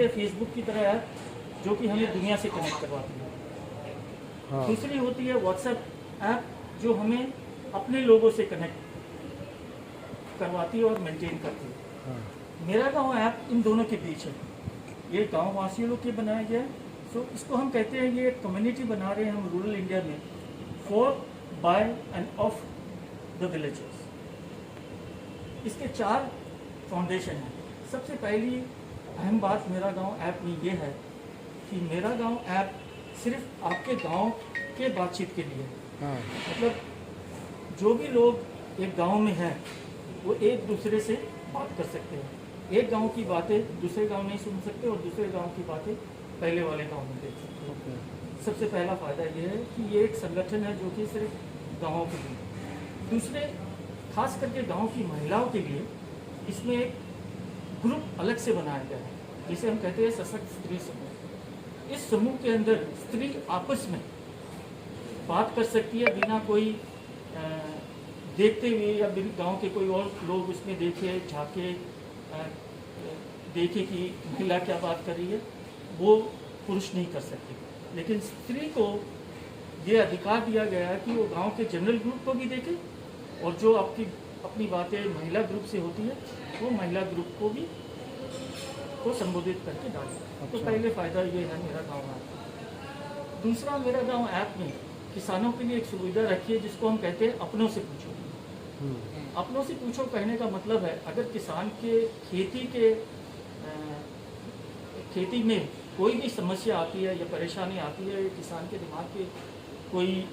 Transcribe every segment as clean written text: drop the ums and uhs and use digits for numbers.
है फेसबुक की तरह ऐप जो कि हमें दुनिया से कनेक्ट करवाती है। हाँ। दूसरी होती है व्हाट्सएप ऐप जो हमें अपने लोगों से कनेक्ट करवाती है और मेंटेन करती है। हाँ। मेरा गांव ऐप इन दोनों के बीच है। ये गांव वासियों लोग के बनाया गया है। सो इसको हम कहते हैं ये एक कम्युनिटी बना रहे हैं हम रूरल इंडिया में for by and of the villages. इसके 4 फाउंडेशन हैं। सबसे पहली अहम बात मेरा गांव ऐप में ये है कि मेरा गांव ऐप सिर्फ आपके गांव के बातचीत के लिए है। हाँ। मतलब जो भी लोग एक गांव में हैं वो एक दूसरे से बात कर सकते हैं। एक गांव की बातें दूसरे गांव नहीं सुन सकते और दूसरे गांव की बातें पहले वाले गांव में देख सकते हैं। सबसे पहला फ़ायदा ये है कि ये एक संगठन है जो कि सिर्फ गाँवों के लिए। दूसरे खास करके गांव की महिलाओं के लिए इसमें एक ग्रुप अलग से बनाया गया है जिसे हम कहते हैं सशक्त स्त्री समूह। इस समूह के अंदर स्त्री आपस में बात कर सकती है बिना कोई देखते हुए या गांव के कोई और लोग उसमें देखे झाके देखे कि महिला क्या बात कर रही है, वो पुरुष नहीं कर सकते। लेकिन स्त्री को ये अधिकार दिया गया है कि वो गांव के जनरल ग्रुप को भी देखे और जो अपनी बातें महिला ग्रुप से होती है वो महिला ग्रुप को भी संबोधित करके डाले। अच्छा। तो पहले फ़ायदा ये है मेरा गाँव ऐप। दूसरा, मेरा गाँव ऐप में किसानों के लिए एक सुविधा रखी है जिसको हम कहते हैं अपनों से पूछो। अपनों से पूछो कहने का मतलब है अगर किसान के खेती में कोई भी समस्या आती है या परेशानी आती है, किसान के दिमाग के कोई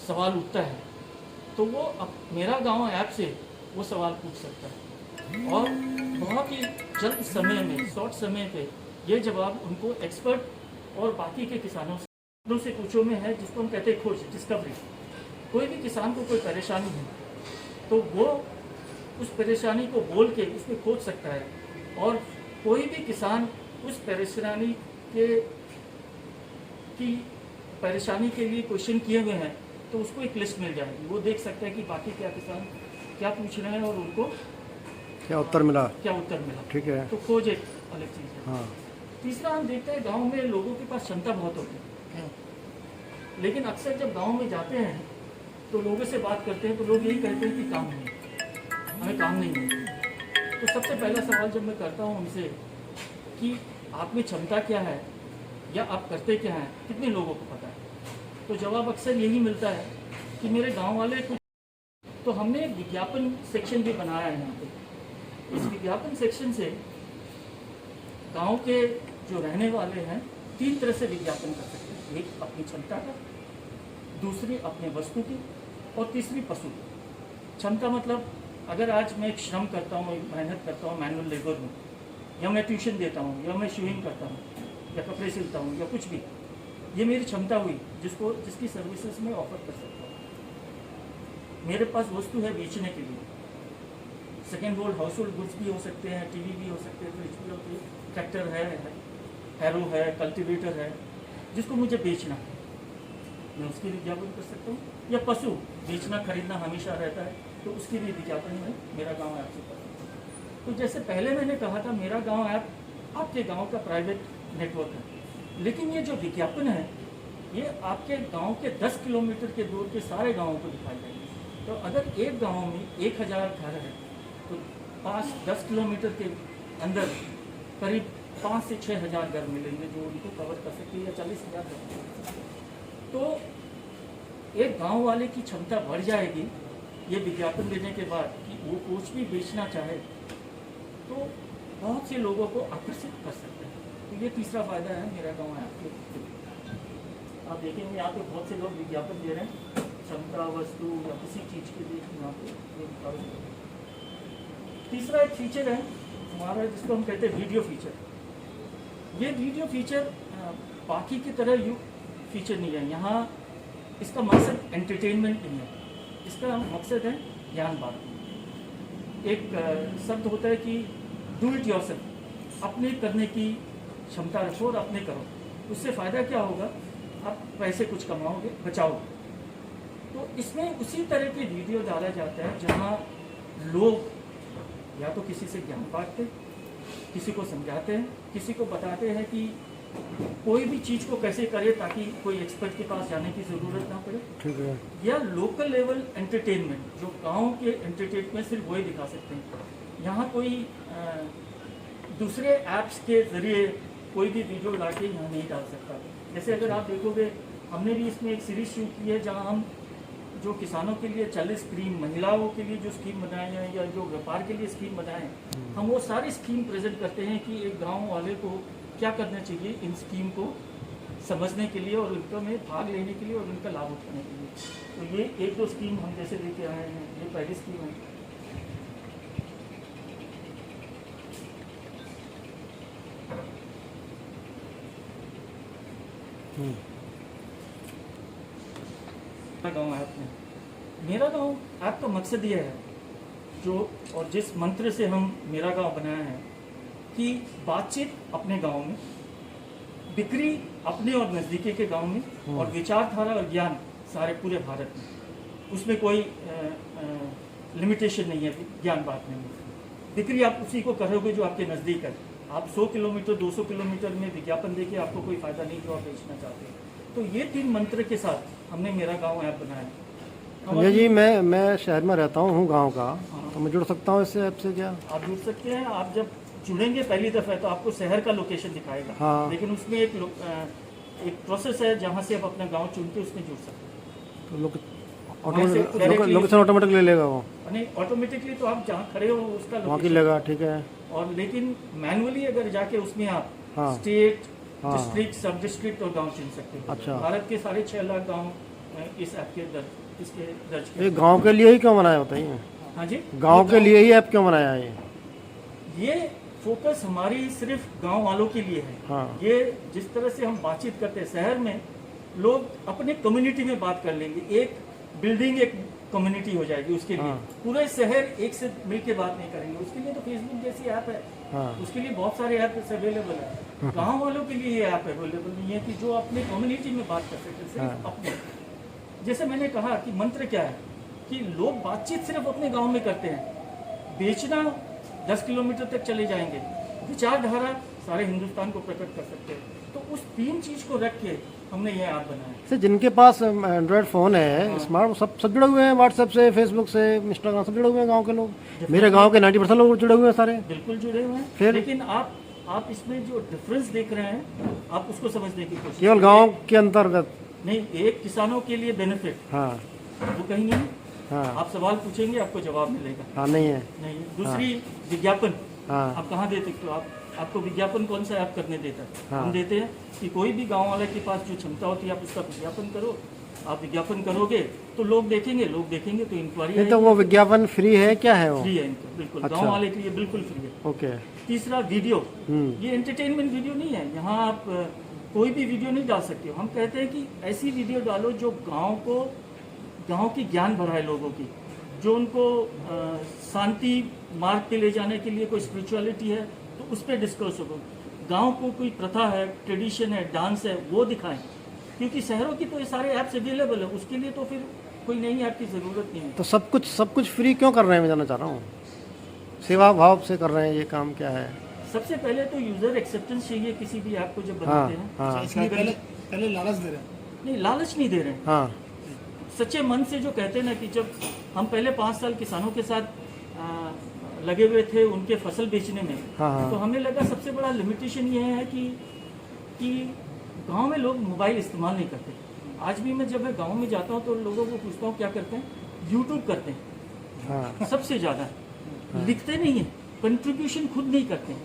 सवाल उठता है तो वो मेरा गांव ऐप से वो सवाल पूछ सकता है और बहुत ही जल्द समय में, शॉर्ट समय पे ये जवाब उनको एक्सपर्ट और बाकी के किसानों से पूछो में है, जिसको हम कहते हैं खोज, डिस्कवरी। कोई भी किसान को कोई परेशानी है तो वो उस परेशानी को बोल के उसमें खोज सकता है और कोई भी किसान उस परेशानी परेशानी के लिए क्वेश्चन किए हुए हैं तो उसको एक लिस्ट मिल जाएगी। वो देख सकता है कि बाकी क्या किसान क्या पूछ रहे हैं और उनको क्या उत्तर मिला। ठीक है। तो खोज एक अलग चीज़ है। हाँ। तीसरा, हम देखते हैं गांव में लोगों के पास क्षमता बहुत होती है, लेकिन अक्सर जब गांव में जाते हैं तो लोगों से बात करते हैं तो लोग यही कहते हैं कि काम नहीं, हमें काम नहीं मिलता। तो सबसे पहला सवाल जब मैं करता हूँ उनसे कि आप में क्षमता क्या है या आप करते क्या हैं, कितने लोगों को पता है, तो जवाब अक्सर यही मिलता है कि मेरे गांव वाले कुछ। तो हमने एक विज्ञापन सेक्शन भी बनाया है यहाँ पे। इस विज्ञापन सेक्शन से गांव के जो रहने वाले हैं 3 तरह से विज्ञापन कर सकते हैं। एक अपनी क्षमता का, दूसरी अपने वस्तु की और तीसरी पशु की। क्षमता मतलब अगर आज मैं एक श्रम करता हूँ, मेहनत करता हूँ मैनुअल लेबर में, या मैं ट्यूशन देता हूँ, या मैं शूइंग करता हूँ, या कपड़े सिलता हूँ, या कुछ भी, ये मेरी क्षमता हुई जिसकी सर्विसेज में ऑफर कर सकता हूँ। मेरे पास वस्तु है बेचने के लिए। सेकेंड हाउस होल्ड गुड्स भी हो सकते हैं, टीवी भी हो सकते हैं, फ्रिज भी होती है, ट्रैक्टर है, हैरो है, कल्टीवेटर है, जिसको मुझे बेचना है, मैं उसकी विज्ञापन कर सकता हूँ। या पशु बेचना खरीदना हमेशा रहता है तो उसकी भी विज्ञापन में मेरा गांव ऐप से कर सकता हूँ। तो जैसे पहले मैंने कहा था, मेरा गांव ऐप आपके गांव का प्राइवेट नेटवर्क है, लेकिन ये जो विज्ञापन है ये आपके गांव के 10 किलोमीटर के दूर के सारे गाँवों को दिखाई देगी। तो अगर एक गाँव में 1000 घर है तो 5-10 किलोमीटर के अंदर करीब 5 से 6 हज़ार घर मिलेंगे जो उनको कवर कर सकते हैं, या 40,000 घर। तो एक गांव वाले की क्षमता बढ़ जाएगी ये विज्ञापन देने के बाद कि वो कुछ भी बेचना चाहे तो बहुत से लोगों को आकर्षित कर सकते हैं। तो ये तीसरा फायदा है मेरा गांव ऐप। आप देखेंगे यहाँ पे बहुत से लोग विज्ञापन दे रहे हैं क्षमता, वस्तु या किसी चीज़ के लिए यहाँ पे। तीसरा एक फीचर है हमारा जिसको हम कहते हैं वीडियो फीचर। ये वीडियो फीचर बाकी की तरह फीचर नहीं है। यहाँ इसका मकसद एंटरटेनमेंट नहीं है, इसका मकसद है ज्ञान बांटना। एक शब्द होता है कि डू इट योरसेल्फ, अपने करने की क्षमता रखो और अपने करो। उससे फ़ायदा क्या होगा, आप पैसे कुछ कमाओगे, बचाओगे। तो इसमें उसी तरह की वीडियो डाला जाता है जहाँ लोग या तो किसी से ज्ञान बांटते किसी को समझाते हैं, किसी को बताते हैं कि कोई भी चीज़ को कैसे करे ताकि कोई एक्सपर्ट के पास जाने की ज़रूरत ना पड़े। ठीक है। या लोकल लेवल एंटरटेनमेंट, जो गांव के एंटरटेनमेंट सिर्फ वही दिखा सकते हैं। यहाँ कोई दूसरे ऐप्स के ज़रिए कोई भी वीडियो ला के यहाँ नहीं डाल सकता। जैसे अगर आप देखोगे, हमने भी इसमें एक सीरीज शूट की है जहाँ हम जो किसानों के लिए 40 स्कीम, महिलाओं के लिए जो स्कीम बनाए हैं या जो व्यापार के लिए स्कीम बनाए हैं, हम वो सारी स्कीम प्रेजेंट करते हैं कि एक गांव वाले को क्या करना चाहिए इन स्कीम को समझने के लिए और उनका में भाग लेने के लिए और उनका लाभ उठाने के लिए। तो ये एक दो स्कीम हम जैसे लेके आए हैं, ये पहली स्कीम है। गाँव ऐप में, मेरा गाँव ऐप का मकसद ये है जो और जिस मंत्र से हम मेरा गाँव बनाया है कि बातचीत अपने गाँव में, बिक्री अपने और नज़दीकी के गाँव में, और विचारधारा और ज्ञान सारे पूरे भारत में। उसमें कोई लिमिटेशन नहीं है ज्ञान बांटने में। बिक्री आप उसी को करोगे जो आपके नज़दीक है। आप 100 किलोमीटर 200 किलोमीटर में विज्ञापन देके आपको कोई फ़ायदा नहीं जो आप बेचना चाहते हैं। तो ये 3 मंत्र के साथ हमने मेरा गाँव ऐप बनाया। संजय जी, मैं शहर में रहता हूँ गांव का, तो मैं जुड़ सकता हूँ इससे ऐप से क्या? आप जुड़ सकते हैं। आप जब जुड़ेंगे पहली दफ़ा तो आपको शहर का लोकेशन दिखाएगा। हाँ। लेकिन उसमें एक प्रोसेस है जहाँ से आप अपना गांव चुन के उसमें जुड़ सकते हैं। तो लोकेशन ऑटोमेटिक ले लेगा वो? नहीं, ऑटोमेटिकली तो आप जहाँ खड़े हो उसका वहाँ की लेगा। ठीक है। और लेकिन मैनुअली अगर जाके उसमें आप हाँ। स्टेट, हाँ। डिस्ट्रिक्ट, सब डिस्ट्रिक्ट और गांव चुन सकते हो। अच्छा। भारत के 6.5 लाख गांव इस ऐप के दर्ज ये गांव के लिए ही क्यों बनाया बताइए? हाँ जी, गांव के लिए ही ऐप क्यों बनाया है ये फोकस हमारी सिर्फ गांव वालों के लिए है। हाँ। ये जिस तरह से हम बातचीत करते हैं शहर में, लोग अपने कम्युनिटी में बात कर लेंगे, एक बिल्डिंग एक कम्युनिटी हो जाएगी उसके लिए। हाँ। पूरे शहर एक से मिलके बात नहीं करेंगे। उसके लिए तो फेसबुक जैसी ऐप है। हाँ। उसके लिए बहुत सारे ऐप अवेलेबल है। गांव वालों के लिए ये ऐप अवेलेबल नहीं है कि जो अपने कम्युनिटी में बात कर सकते, सिर्फ अपने। जैसे मैंने कहा कि मंत्र क्या है कि लोग बातचीत सिर्फ अपने गांव में करते हैं, बेचना 10 किलोमीटर तक चले जाएंगे, विचारधारा सारे हिंदुस्तान को प्रकट कर सकते हैं। तो उस 3 चीज को रख के हमने ये ऐप बनाया। सर, जिनके पास एंड्रॉयड फ़ोन है, स्मार्ट, सब जुड़े हुए हैं व्हाट्सएप से, फेसबुक से, इंस्टाग्राम, सब जुड़े हुए हैं गांव के लोग। मेरे गांव के 90% लोग जुड़े हुए हैं सारे। बिल्कुल जुड़े हुए हैं। फिर लेकिन आप इसमें जो डिफरेंस देख रहे हैं, आप उसको समझने की कोशिश केवल गांव के अंतर्गत नहीं। एक किसानों के लिए बेनिफिट हाँ। वो कहीं नहीं। हाँ। आप सवाल पूछेंगे आपको जवाब मिलेगा। हाँ, नहीं है। नहीं। दूसरी विज्ञापन हाँ। आप कहाँ देते हो? आपको विज्ञापन कौन सा ऐप करने देता है? हाँ। हम देते हैं कि कोई भी गांव वाले के पास जो क्षमता होती है आप उसका विज्ञापन करो। आप विज्ञापन करोगे तो लोग देखेंगे तो इंक्वायरी। नहीं तो वो विज्ञापन फ्री है क्या है वो? फ्री है इनको, बिल्कुल। अच्छा। गांव वाले के लिए बिल्कुल फ्री है। ओके। तीसरा वीडियो, ये एंटरटेनमेंट वीडियो नहीं है। यहाँ आप कोई भी वीडियो नहीं डाल सकते हो। हम कहते हैं कि ऐसी वीडियो डालो जो गांव की ज्ञान बढ़ाए, लोगों की, जो उनको शांति मार्ग पे ले जाने के लिए कोई स्पिरिचुअलिटी है तो उस पर डिस्कस हो। गांव को कोई प्रथा है, ट्रेडिशन है, डांस है, वो दिखाएं। क्योंकि शहरों की तो ये सारे ऐप्स अवेलेबल है, उसके लिए तो फिर कोई नई ऐप की ज़रूरत नहीं है। तो सब कुछ फ्री क्यों कर रहे हैं, मैं जानना चाह रहा हूँ। सेवा भाव से कर रहे हैं, ये काम क्या है? सबसे पहले तो यूज़र एक्सेप्टेंस चाहिए किसी भी ऐप को जब हाँ। बनाते हैं। हाँ। पहले लालच दे रहे हैं? नहीं, लालच नहीं दे रहे हैं। हाँ। सच्चे मन से जो कहते हैं ना कि जब हम पहले 5 साल किसानों के साथ लगे हुए थे उनके फसल बेचने में, हाँ। तो हमें लगा सबसे बड़ा लिमिटेशन ये है कि गांव में लोग मोबाइल इस्तेमाल नहीं करते। आज भी मैं जब मैं गांव में जाता हूं तो लोगों को पूछता हूं क्या करते हैं, यूट्यूब करते हैं। हाँ। सबसे ज़्यादा लिखते नहीं है, कंट्रीब्यूशन खुद नहीं करते।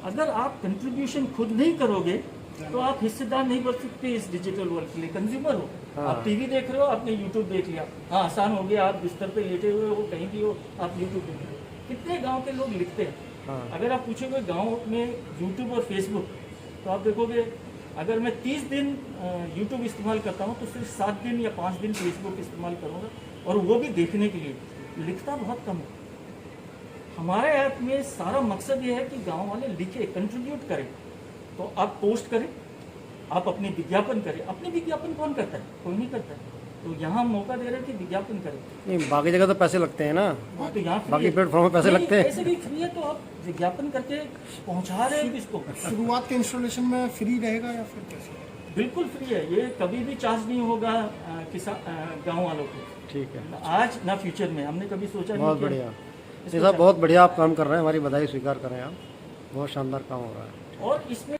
अगर आप कंट्रीब्यूशन खुद नहीं करोगे तो आप हिस्सेदार नहीं बन सकते इस डिजिटल वर्ल्ड के लिए। कंज्यूमर हो, आप टीवी देख रहे हो, आपने यूट्यूब देख लिया, हाँ आसान हो गया। आप बिस्तर पे लेटे हुए हो, कहीं भी हो, आप यूट्यूब देख रहे हो। कितने गांव के लोग लिखते हैं? अगर आप पूछोगे गांव में यूट्यूब और फेसबुक, तो आप देखोगे अगर मैं 30 दिन यूट्यूब इस्तेमाल करता हूँ तो सिर्फ 7 दिन या 5 दिन फेसबुक इस्तेमाल करूँगा, और वो भी देखने के लिए। लिखता बहुत कम है। हमारे ऐप में सारा मकसद ये है कि गांव वाले लिखे, कंट्रीब्यूट करें। तो आप पोस्ट करें, आप अपनी विज्ञापन करें। अपनी विज्ञापन कौन करता है? कोई नहीं करता है। तो यहाँ मौका दे रहे हैं कि विज्ञापन करें। नहीं बाकी जगह तो पैसे लगते हैं ना, हाँ, तो यहाँ बाकी प्लेटफॉर्म में पैसे लगते हैं। ऐसे भी फ्री है, तो आप विज्ञापन करके पहुँचा रहे हैं किसको। शुरुआत के इंस्टॉलेशन में फ्री रहेगा या फिर कैसे? बिल्कुल फ्री है, ये कभी भी चार्ज नहीं होगा किसान गाँव वालों को, ठीक है, आज ना फ्यूचर में। हमने कभी सोचा बहुत नहीं बढ़िया। इसको ये साहब बहुत बढ़िया आप काम कर रहे हैं, हमारी बधाई स्वीकार करें आप, बहुत शानदार काम हो रहा है। और इसमें